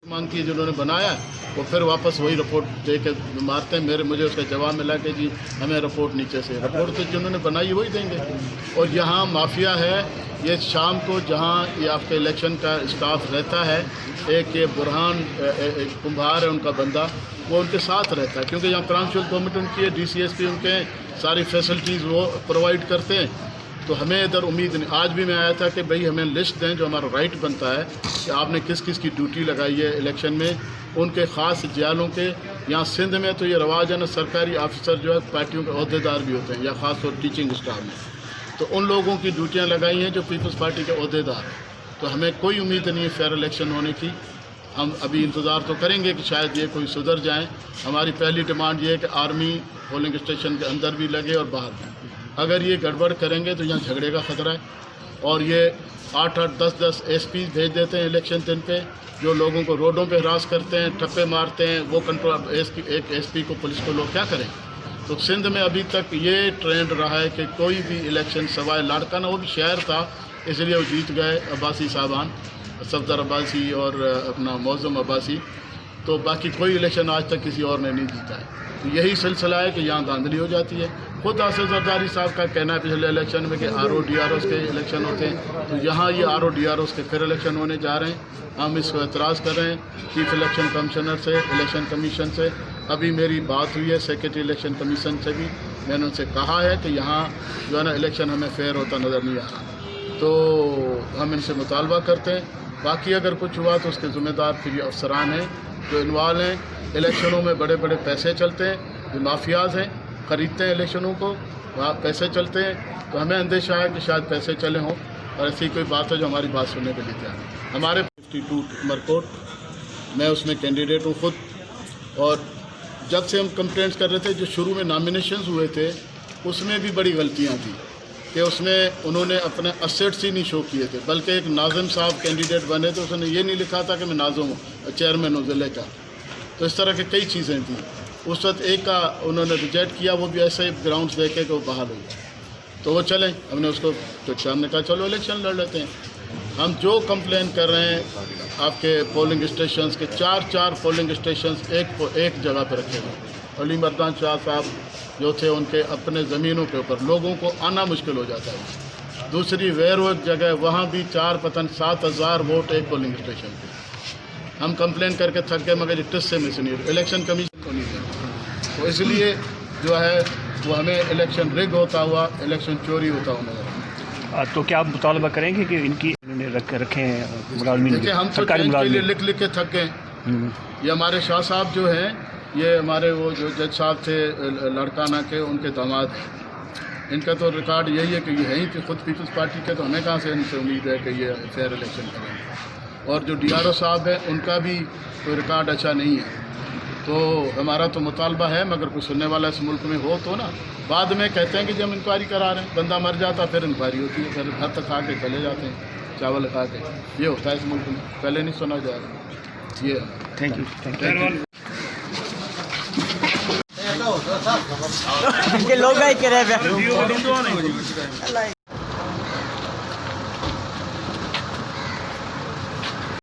मांगती है जिन्होंने बनाया वो फिर वापस वही रिपोर्ट दे के मारते हैं। मुझे उसका जवाब मिला कि जी हमें रिपोर्ट नीचे से, रिपोर्ट तो जिन्होंने बनाई वही देंगे। और यहाँ माफिया है, ये शाम को जहाँ ये आपके इलेक्शन का स्टाफ रहता है, एक ये बुरहान एक कुम्हार है उनका बंदा, वो उनके साथ रहता है क्योंकि यहाँ प्रांशुल गवर्नमेंट उनकी है, DCSP उनके सारी फैसिलिटीज़ वो प्रोवाइड करते हैं। तो हमें इधर उम्मीद नहीं। आज भी मैं आया था कि भाई हमें लिस्ट दें, जो हमारा राइट बनता है कि आपने किस किस की ड्यूटी लगाई है इलेक्शन में, उनके ख़ास जियालों के। यहाँ सिंध में तो ये रवाज है ना, सरकारी ऑफिसर जो है पार्टियों के अहदेदार भी होते हैं या ख़ास तौर टीचिंग स्टाफ में, तो उन लोगों की ड्यूटियाँ लगाई हैं जो पीपल्स पार्टी के अहदेदार हैं। तो हमें कोई उम्मीद नहीं है फेयर इलेक्शन होने की। हम अभी इंतज़ार तो करेंगे कि शायद ये कोई सुधर जाएँ। हमारी पहली डिमांड ये है कि आर्मी पोलिंग स्टेशन के अंदर भी लगे और बाहर भी। अगर ये गड़बड़ करेंगे तो यहाँ झगड़े का ख़तरा है। और ये 8-8, 10-10 SP भेज देते हैं इलेक्शन दिन पे, जो लोगों को रोडों पे हरास करते हैं, ठप्पे मारते हैं। वो कंट्रोल एक SP को, पुलिस को लोग क्या करें। तो सिंध में अभी तक ये ट्रेंड रहा है कि कोई भी इलेक्शन सवाए लाड़काना, वो भी शहर था इसलिए वो जीत गए अब्बासी साहबान, सफदर अब्बासी और अपना मौज़म अब्बासी। तो बाकी कोई इलेक्शन आज तक किसी और ने नहीं जीता है। तो यही सिलसिला है कि यहाँ धांधली हो जाती है। खुद आसिफ जरदारी साहब का कहना है पिछले इलेक्शन में कि RO-DROs के इलेक्शन होते हैं, तो यहाँ ये RO-DROs के फिर इलेक्शन होने जा रहे हैं। हम इसको एतराज़ कर रहे हैं चीफ इलेक्शन कमिश्नर से, इलेक्शन कमीशन से। अभी मेरी बात हुई है सेक्रेटरी इलेक्शन कमीशन से भी, मैंने उनसे कहा है कि यहाँ जो है ना इलेक्शन हमें फेयर होता नज़र नहीं आ रहा, तो हम इनसे मुतालबा करते हैं। बाकी अगर कुछ हुआ तो उसके ज़िम्मेदार फिर ये अफसरान हैं जो इन्वॉल्व हैं। इलेक्शनों में बड़े बड़े पैसे चलते हैं, जो माफियाज़ हैं ख़रीदते हैं इलेक्शनों को, वहाँ पैसे चलते हैं। तो हमें अंदेशा है कि शायद पैसे चले हों और ऐसी कोई बात है जो हमारी बात सुनने के लिए तैयार है। हमारे 52 उमरकोट, मैं उसमें कैंडिडेट हूँ खुद। और जब से हम कंप्लेंट्स कर रहे थे, जो शुरू में नॉमिनेशंस हुए थे उसमें भी बड़ी गलतियाँ थी कि उसमें उन्होंने अपने असेट्स ही नहीं शो किए थे, बल्कि एक नाज़िम साहब कैंडिडेट बने तो उसने ये नहीं लिखा था कि मैं नाज़िम हूँ, चेयरमैन हूँ ज़िले का। तो इस तरह की कई चीज़ें थी। उस वक्त एक का उन्होंने रिजेक्ट किया, वो भी ऐसे ही ग्राउंड्स देखे कि वो बहाल हो गया, तो वो चलें। हमने उसको तो सामने कहा चलो इलेक्शन लड़ लेते हैं। हम जो कंप्लेन कर रहे हैं आपके पोलिंग स्टेशंस के, 4 पोलिंग स्टेशंस एक जगह पर रखे हुए। अली मर्दान शाह साहब जो थे उनके अपने ज़मीनों के ऊपर लोगों को आना मुश्किल हो जाता है। दूसरी वेरो एक जगह, वहाँ भी 7,000 वोट एक पोलिंग स्टेशन पे। हम कंप्लेन करके थक गए मगर टिस से मिस नहीं, इलेक्शन कमीशन को नहीं देते। तो इसलिए जो है वो हमें इलेक्शन रिग होता हुआ, इलेक्शन चोरी होता हुआ नजर। तो क्या आप मुतालबा करेंगे कि इनकी रखे मुलाजमीन? देखिए हम तो चेंज के लिए लिख के थक गए। ये हमारे शाह साहब जो हैं, ये हमारे वो जो जज साहब थे लड़काना के, उनके दामाद हैं। इनका तो रिकॉर्ड यही है कि ये हैं कि खुद पीपल्स पार्टी के, तो हमें कहाँ से इनसे उम्मीद है कि ये फेयर इलेक्शन करेंगे। और जो DRO साहब है उनका भी कोई रिकॉर्ड अच्छा नहीं है। तो हमारा तो मुतालबा है, मगर कोई सुनने वाला इस मुल्क में हो तो ना। बाद में कहते हैं कि जब इंक्वायरी करा रहे हैं, बंदा मर जाता फिर इंक्वायरी होती है, फिर घर तक खा के चले जाते हैं चावल खा के। ये होता है इस मुल्क में, पहले नहीं सुना जाएगा। ये थैंक यू। लोग